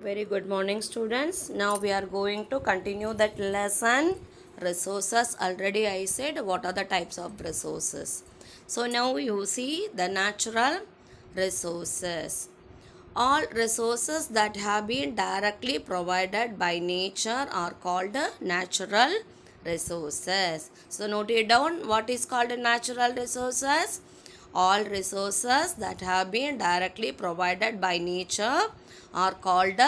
Very good morning, students. Now we are going to continue that lesson. Resources. Already I said what are the types of resources. So now you see the natural resources. All resources that have been directly provided by nature are called natural resources. So note it down. What is called natural resources? All resources that have been directly provided by nature are called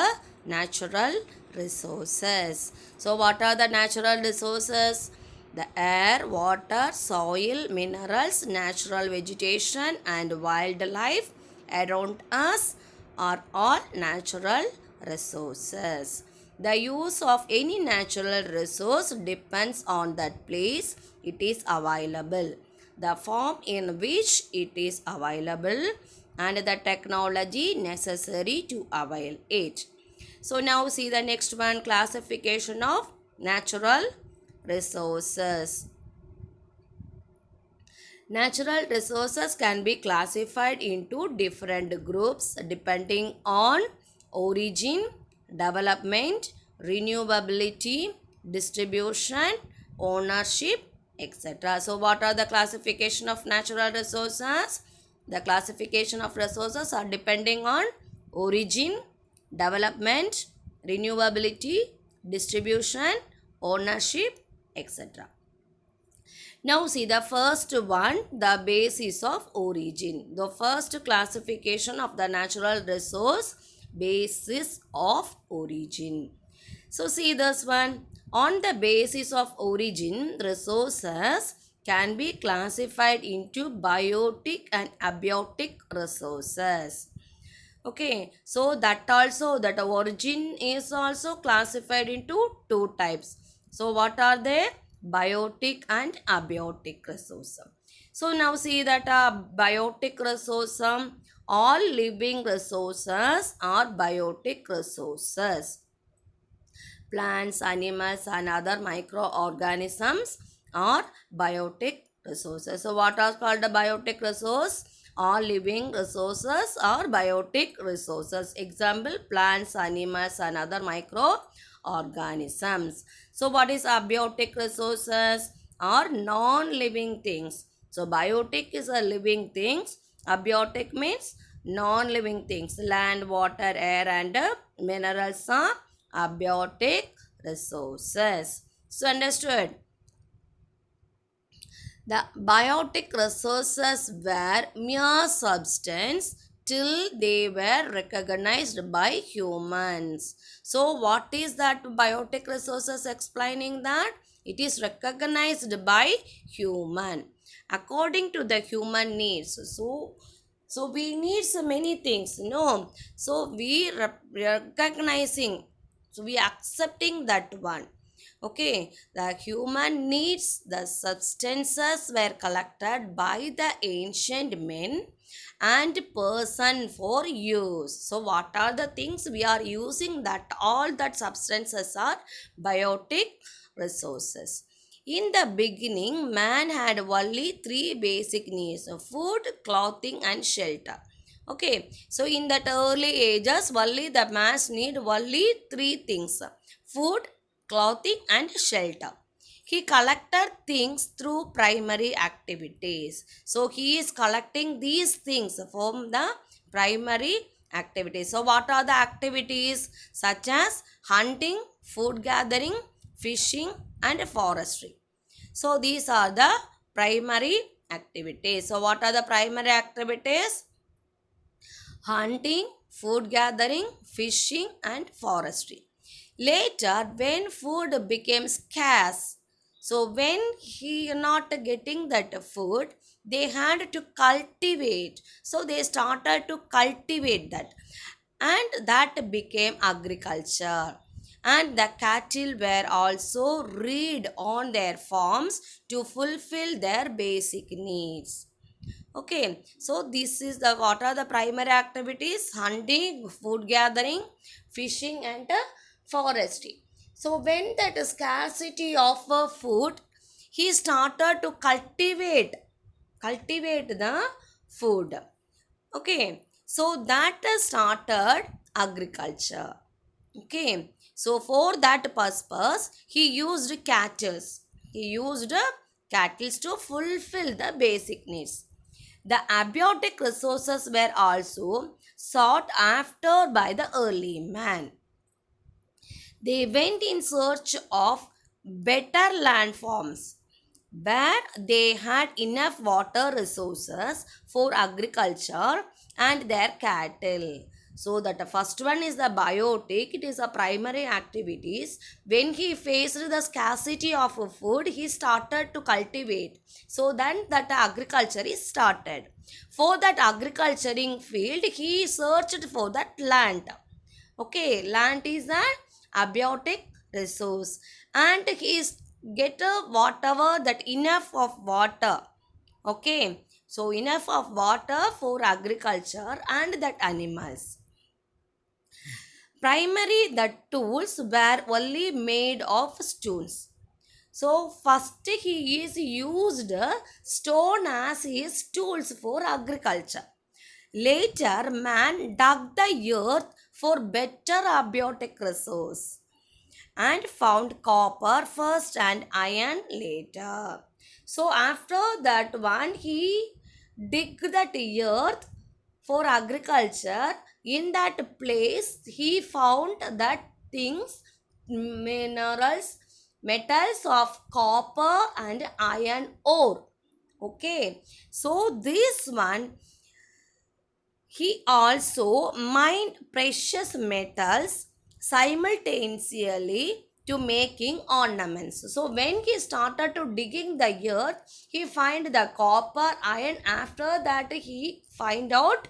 natural resources. So what are the natural resources? The air, water, soil, minerals, natural vegetation and wildlife around us are all natural resources. The use of any natural resource depends on that place it is available, the form in which it is available, and the technology necessary to avail it. So now see the next one, classification of natural resources. Natural resources can be classified into different groups depending on origin, development, renewability, distribution, ownership, etc. So what are the classification of natural resources? The classification of resources are depending on origin, development, renewability, distribution, ownership, etc. Now see the first one, the basis of origin. The first classification of the natural resource, basis of origin. So see this one. On the basis of origin, resources can be classified into biotic and abiotic resources. Okay, so that origin is also classified into two types. So what are they? Biotic and abiotic resource. So now see that biotic resource, all living resources are biotic resources. Plants, animals and other microorganisms are biotic resources. So what are called the biotic resource? All living resources are biotic resources. Example, plants, animals and other microorganisms. So what is abiotic resources? Are non-living things. So biotic is a living things. Abiotic means non-living things. Land, water, air and minerals are abiotic resources. So understood? The biotic resources were mere substance till they were recognized by humans. So what is that biotic resources explaining that? It is recognized by human according to the human needs. So we need so many things, no? So we recognizing, so we accepting that one. Okay, the human needs, the substances were collected by the ancient men and person for use. So what are the things we are using? That all that substances are biotic resources. In the beginning, man had only three basic needs: food, clothing, and shelter. Okay, so in that early ages, only the man need only three things: food, clothing, and shelter. He collected things through primary activities. So he is collecting these things from the primary activities. So what are the activities? Such as hunting, food gathering, fishing, and forestry. So these are the primary activities. So what are the primary activities? Hunting, food gathering, fishing, and forestry. Later, when food became scarce, so when he not getting that food, they had to cultivate. So they started to cultivate that, and that became agriculture. And the cattle were also reared on their farms to fulfill their basic needs. Okay, so this is the what are the primary activities? Hunting, food gathering, fishing, and forestry. So when that scarcity of food, he started to cultivate the food. Okay, so that started agriculture. Okay, so for that purpose, he used cattle. He used cattle to fulfill the basic needs. The abiotic resources were also sought after by the early man. They went in search of better landforms where they had enough water resources for agriculture and their cattle. So that the first one is the biotic, it is a primary activities. When he faced the scarcity of food, he started to cultivate. So then that agriculture is started. For that agriculturing field, he searched for that land. Okay, land is an abiotic resource and he is get whatever that enough of water. Okay, so enough of water for agriculture and that animals. Primary the tools were only made of stones. So first he is used stone as his tools for agriculture. Later man dug the earth for better abiotic resource and found copper first and iron later. So after that one he dig that earth for agriculture. In that place he found that things, minerals, metals of copper and iron ore. Okay, so this one he also mined precious metals simultaneously to making ornaments. So when he started to digging the earth, he find the copper, iron. After that, he find out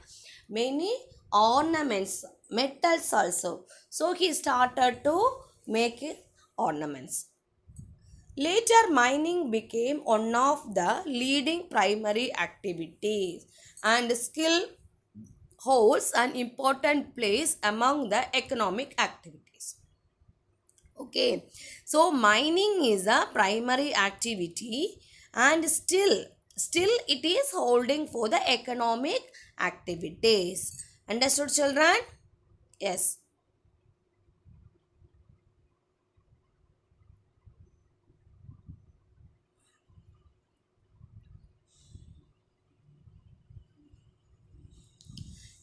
many ornaments, metals also. So he started to make ornaments. Later, mining became one of the leading primary activities and skill holds an important place among the economic activities. Okay, so mining is a primary activity and still it is holding for the economic activities. Understood, children? Yes.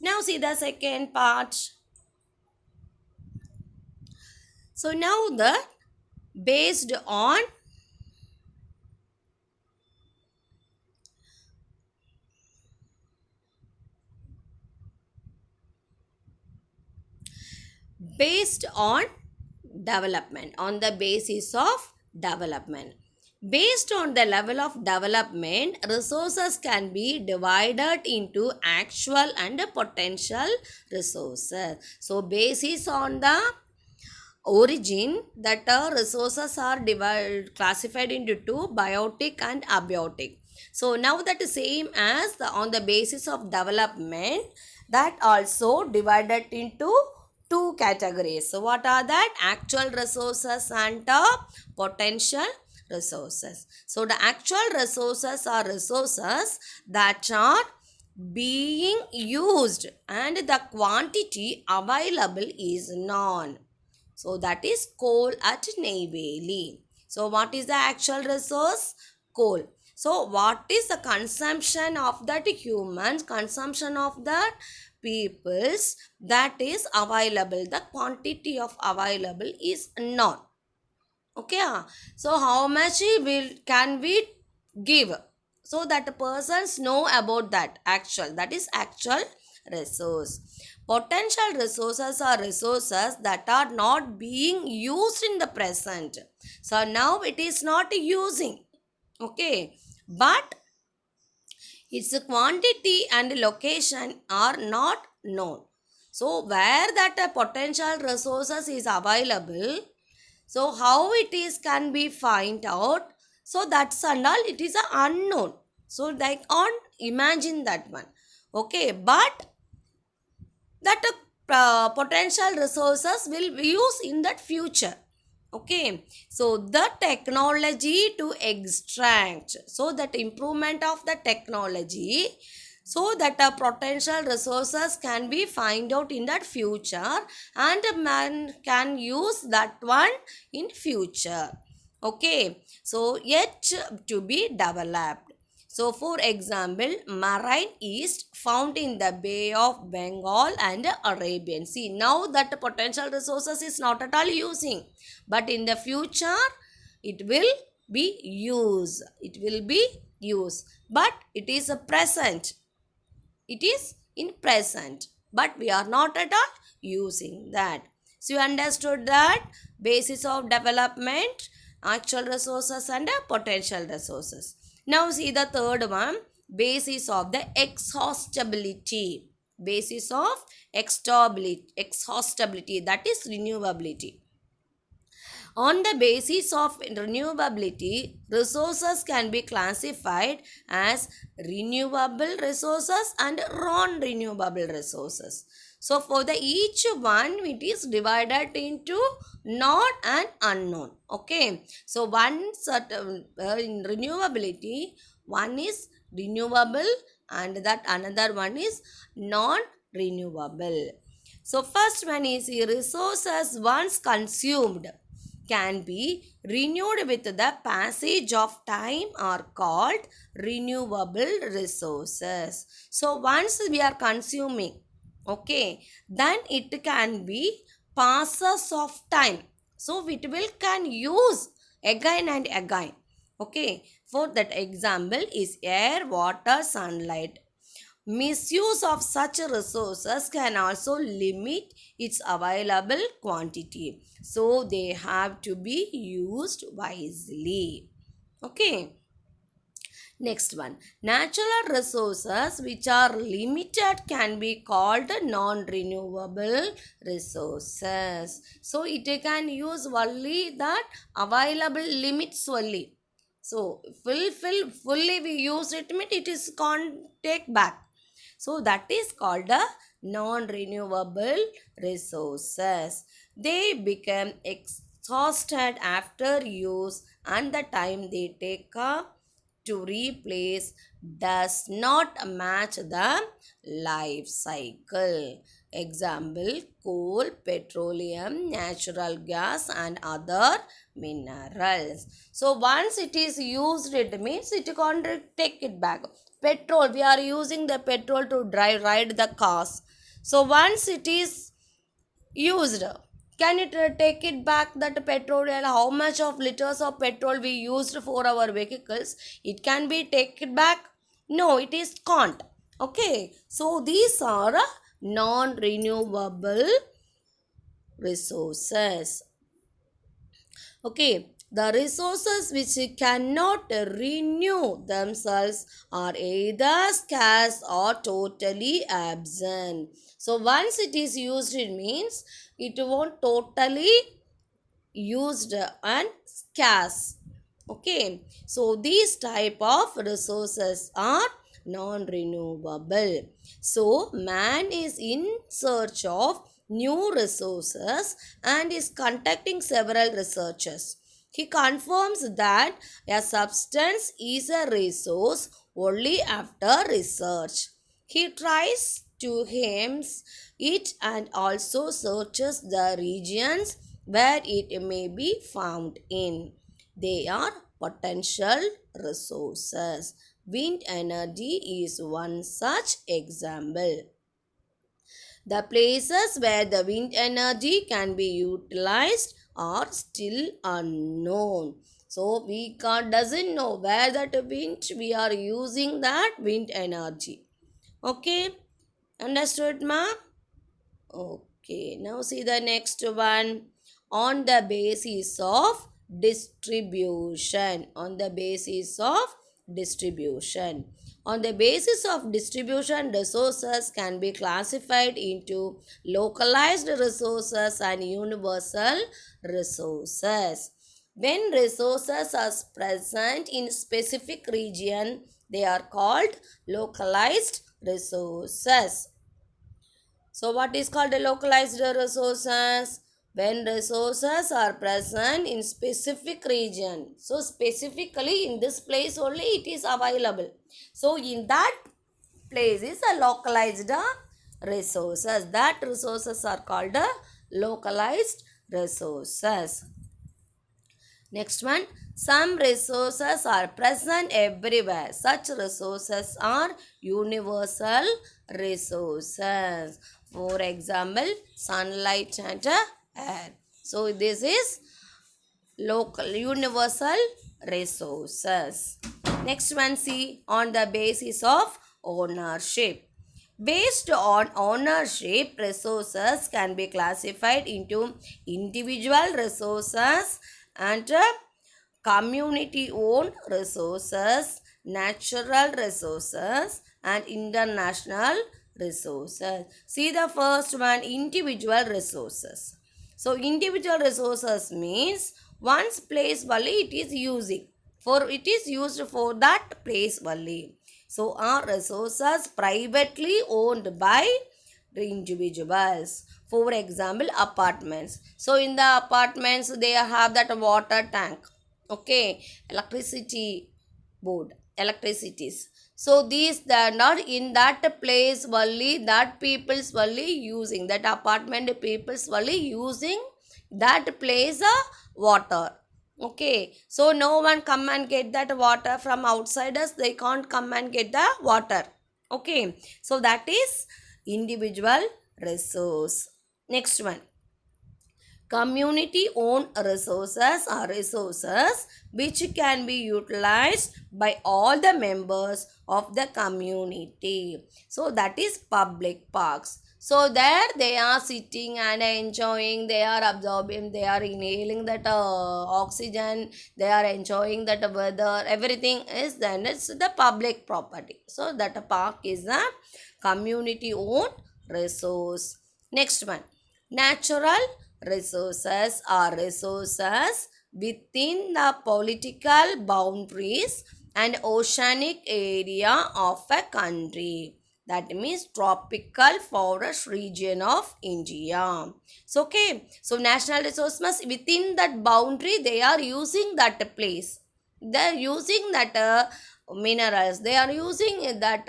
Now see the second part. So now the based on based on the basis of development. Based on the level of development, resources can be divided into actual and potential resources. So basis on the origin, that resources are classified into two, biotic and abiotic. So now that is same as on the basis of development, that also divided into two categories. So what are that? Actual resources and potential resources. So the actual resources are resources that are being used and the quantity available is none. So that is coal at Neyveli. So what is the actual resource? Coal. So what is the consumption of that humans, consumption of that peoples, that is available. The quantity of available is none. Okay. So how much will can we give? So that the persons know about that actual. That is actual resource. Potential resources are resources that are not being used in the present. So now it is not using. Okay. But its quantity and location are not known. So where that potential resources is available, so how it is can be find out. So that's and all it is a unknown. So like on imagine that one. Okay, but that potential resources will be used in that future. Okay, so the technology to extract, so that improvement of the technology so that potential resources can be find out in that future, and man can use that one in future. Okay, so yet to be developed. So for example, marine yeast found in the Bay of Bengal and Arabian Sea. Now that potential resources is not at all using, but in the future it will be used. It will be used, but it is a present. It is in present, but we are not at all using that. So you understood that basis of development, actual resources and potential resources. Now see the third one, basis of the exhaustibility. Basis of exhaustibility, that is renewability. On the basis of renewability, resources can be classified as renewable resources and non-renewable resources. So for the each one, it is divided into known and unknown. Okay. So one certain in renewability, one is renewable and that another one is non-renewable. So first one is resources once consumed can be renewed with the passage of time are called renewable resources. So once we are consuming, okay, then it can be passes of time. So it will can use again and again. Okay, for that example is air, water, sunlight. Misuse of such resources can also limit its available quantity. So they have to be used wisely. Okay. Next one. Natural resources which are limited can be called non-renewable resources. So it can use only that available limits only. So fully we use it means it is can't take back. So that is called the non-renewable resources. They become exhausted after use and the time they take up to replace does not match the life cycle. Example, coal, petroleum, natural gas and other minerals. So once it is used, it means it can't take it back. Petrol, we are using the petrol to ride the cars. So once it is used, can it take it back that petrol and how much of liters of petrol we used for our vehicles? It can be taken back? No, it is can't. Okay, so these are non-renewable resources. Okay, the resources which cannot renew themselves are either scarce or totally absent. So once it is used, it means it won't totally used and scarce. Okay, so these type of resources are non-renewable. So man is in search of new resources and is conducting several researches. He confirms that a substance is a resource only after research. He tries to hems it and also searches the regions where it may be found in. They are potential resources. Wind energy is one such example. The places where the wind energy can be utilized are still unknown. So we doesn't know where that wind we are using that wind energy. Okay, understood, ma? Okay, now see the next one. On the basis of distribution. On the basis of distribution. On the basis of distribution, resources can be classified into localized resources and universal resources. When resources are present in specific region, they are called localized resources. So what is called a localized resources? When resources are present in specific region. So specifically in this place only it is available. So in that place is a localized resources. That resources are called localized resources. Next one, some resources are present everywhere. Such resources are universal resources. For example, sunlight and air. So this is local universal resources. Next one, see, on the basis of ownership. Based on ownership, resources can be classified into individual resources and community owned resources, natural resources, and international resources. See the first one, individual resources. So individual resources means one's place only it is using, for it is used for that place only. So are resources privately owned by individuals. For example, apartments. So in the apartments they have that water tank, okay, electricity board, electricities. So these that are in that place only, that people's only using, that apartment people's only using that place water. Okay, so no one come and get that water from outsiders, they can't come and get the water. Okay, so that is individual resource. Next one, community owned resources are resources which can be utilized by all the members of the community. So that is public parks. So there they are sitting and enjoying, they are absorbing, they are inhaling that oxygen, they are enjoying that weather, everything is then it's the public property. So that a park is a community owned resource. Next one, natural resources are resources within the political boundaries and oceanic area of a country. That means tropical forest region of India. So okay, so national resources within that boundary they are using that place. They are using that minerals. They are using that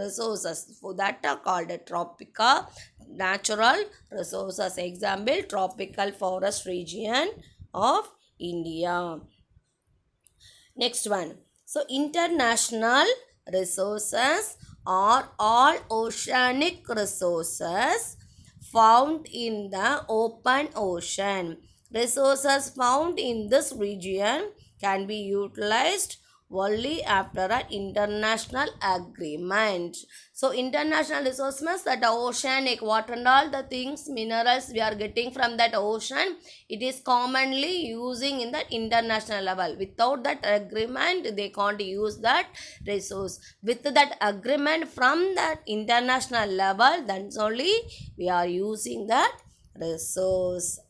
resources. For that are called tropical natural resources. Example, tropical forest region of India. Next one. So international resources are all oceanic resources found in the open ocean. Resources found in this region can be utilized only after an international agreement. So international resource means that the oceanic water and all the things, minerals we are getting from that ocean, it is commonly using in the international level. Without that agreement, they can't use that resource. With that agreement from that international level, that's only we are using that resource.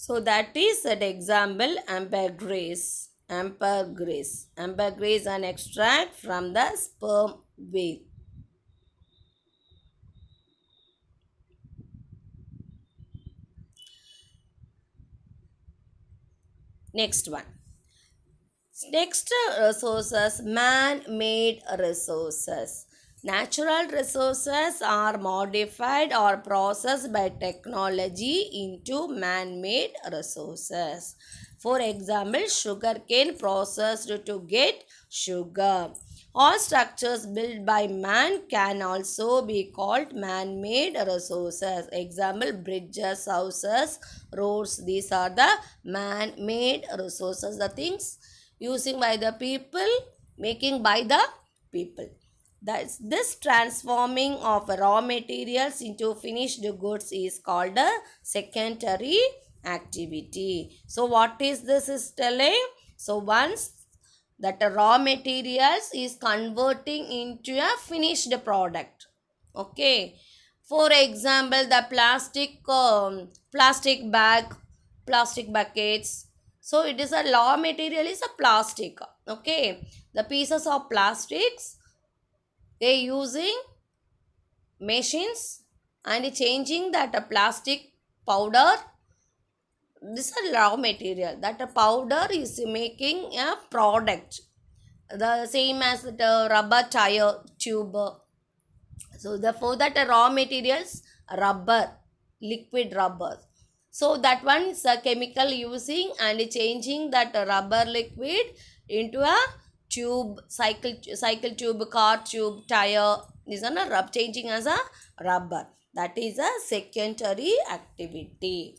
So that is an example, ambergris. Ambergris. Ambergris an extract from the sperm whale. Next one. Next resources, man-made resources. Natural resources are modified or processed by technology into man-made resources. For example, sugarcane processed to get sugar. All structures built by man can also be called man-made resources. Example, bridges, houses, roads. These are the man-made resources. The things using by the people, making by the people. That's this transforming of raw materials into finished goods is called a secondary activity. So what is this is telling? So once that raw materials is converting into a finished product. Okay, for example, the plastic bag, plastic buckets. So it is a raw material is a plastic. Okay, the pieces of plastics they using machines and changing that plastic powder this is raw material, that a powder is making a product, the same as the rubber tire tube. So the for that raw materials, rubber, liquid rubber. So that one is a chemical using and changing that rubber liquid into a tube, cycle tube, car tube, tire. This is a changing as a rubber. That is a secondary activity.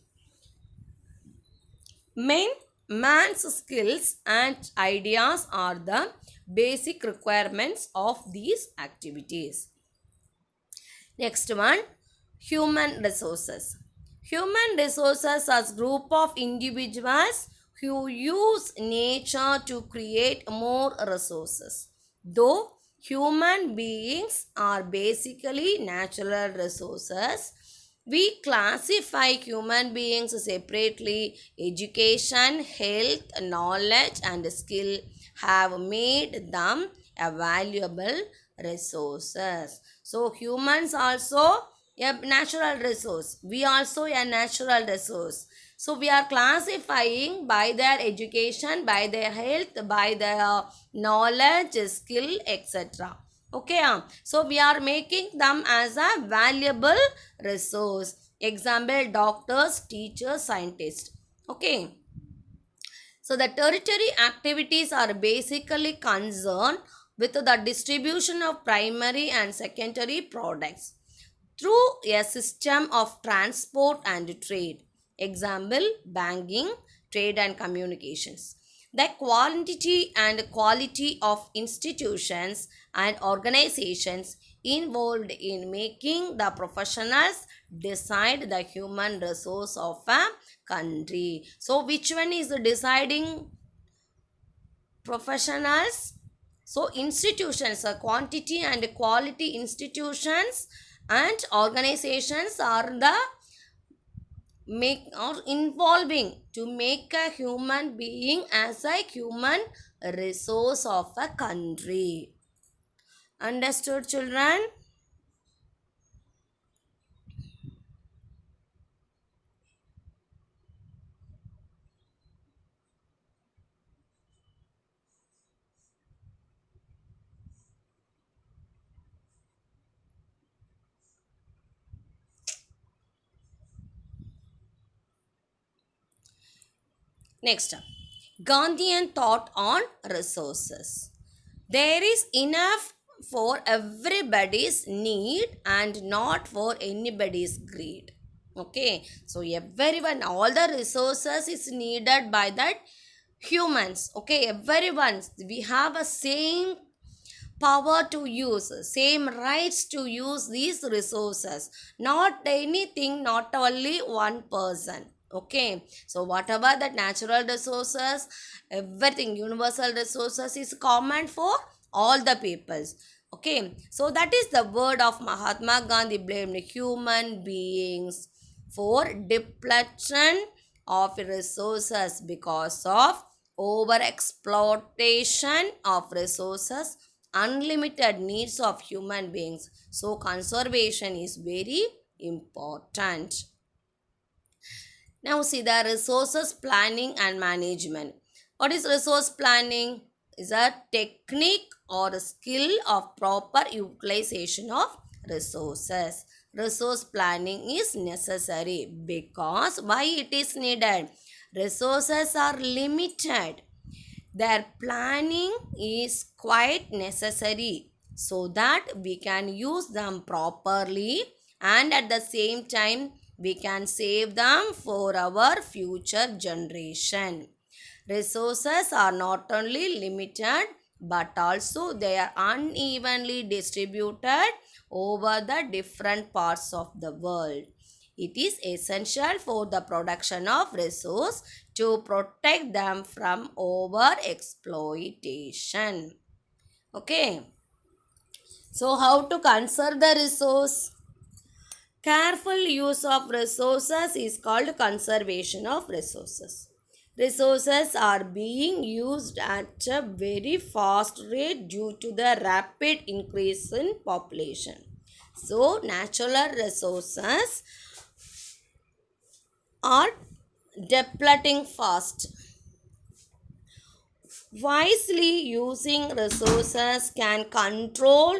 Man's skills and ideas are the basic requirements of these activities. Next one, human resources. Human resources are group of individuals who use nature to create more resources. Though human beings are basically natural resources, we classify human beings separately. Education, health, knowledge, and skill have made them a valuable resources. So humans also a natural resource. We also a natural resource. So we are classifying by their education, by their health, by their knowledge, skill, etc. Okay, so we are making them as a valuable resource. Example, doctors, teachers, scientists. Okay. So the tertiary activities are basically concerned with the distribution of primary and secondary products through a system of transport and trade. Example, banking, trade and communications. The quantity and quality of institutions and organizations involved in making the professionals decide the human resource of a country. So which one is deciding professionals? So institutions, quantity and quality institutions and organizations are the make or involving to make a human being as a human resource of a country. Understood, children? Next up, Gandhian thought on resources. There is enough for everybody's need and not for anybody's greed. Okay, so everyone, all the resources is needed by that humans. Okay, everyone, we have a same power to use, same rights to use these resources, not anything, not only one person. Okay, so whatever the natural resources, everything, universal resources is common for all the peoples. Okay, so that is the word of Mahatma Gandhi blamed human beings for depletion of resources because of over exploitation of resources, unlimited needs of human beings. So conservation is very important. Now see the resources planning and management. What is resource planning? Is a technique or a skill of proper utilization of resources. Resource planning is necessary because why it is needed? Resources are limited. Their planning is quite necessary so that we can use them properly and at the same time we can save them for our future generation. Resources are not only limited but also they are unevenly distributed over the different parts of the world. It is essential for the production of resource to protect them from over exploitation. Okay. So how to conserve the resource? Careful use of resources is called conservation of resources. Resources are being used at a very fast rate due to the rapid increase in population. So natural resources are depleting fast. Wisely using resources can control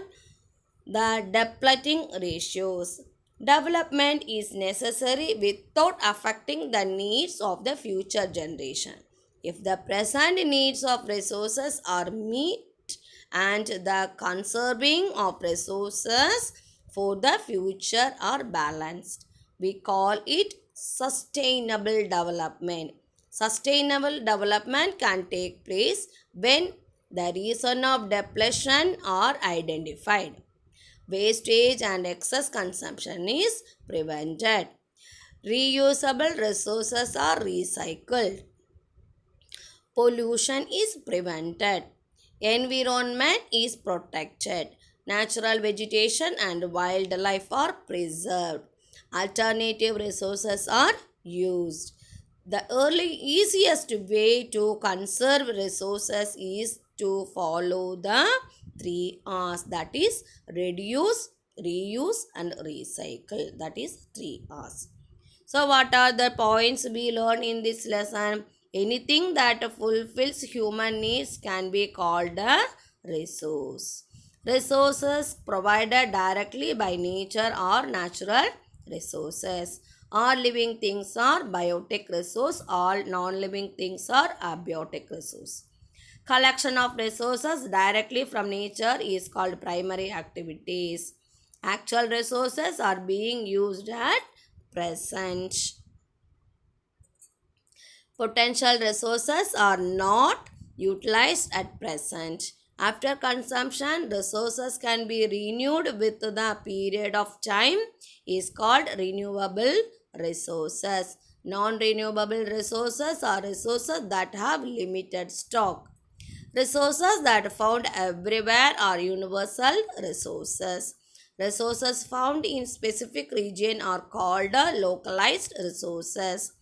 the depleting ratios. Development is necessary without affecting the needs of the future generation. If the present needs of resources are met and the conserving of resources for the future are balanced, we call it sustainable development. Sustainable development can take place when the reason of depletion are identified. Wastage and excess consumption is prevented. Reusable resources are recycled. Pollution is prevented. Environment is protected. Natural vegetation and wildlife are preserved. Alternative resources are used. The easiest way to conserve resources is to follow the three R's, that is reduce, reuse, and recycle. That is three R's. So, what are the points we learn in this lesson? Anything that fulfills human needs can be called a resource. Resources provided directly by nature are natural resources. All living things are biotic resource. All non-living things are abiotic resource. Collection of resources directly from nature is called primary activities. Actual resources are being used at present. Potential resources are not utilized at present. After consumption, resources can be renewed with the period of time is called renewable resources. Non-renewable resources are resources that have limited stock. Resources that are found everywhere are universal resources. Resources found in specific region are called localized resources.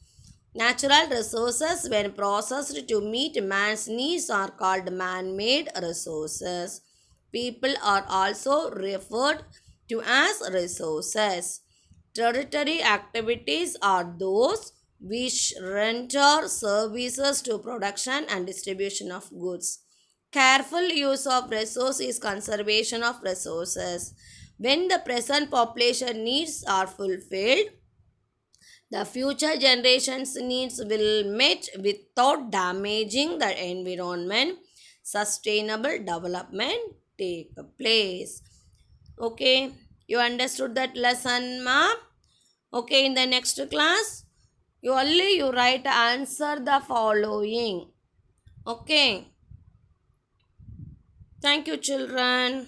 Natural resources, when processed to meet man's needs, are called man-made resources. People are also referred to as resources. Territory activities are those which render services to production and distribution of goods. Careful use of resource is conservation of resources. When the present population needs are fulfilled, the future generations' needs will met without damaging the environment. Sustainable development take place. Okay, you understood that lesson, ma? Okay, in the next class, you write answer the following. Okay, thank you, children.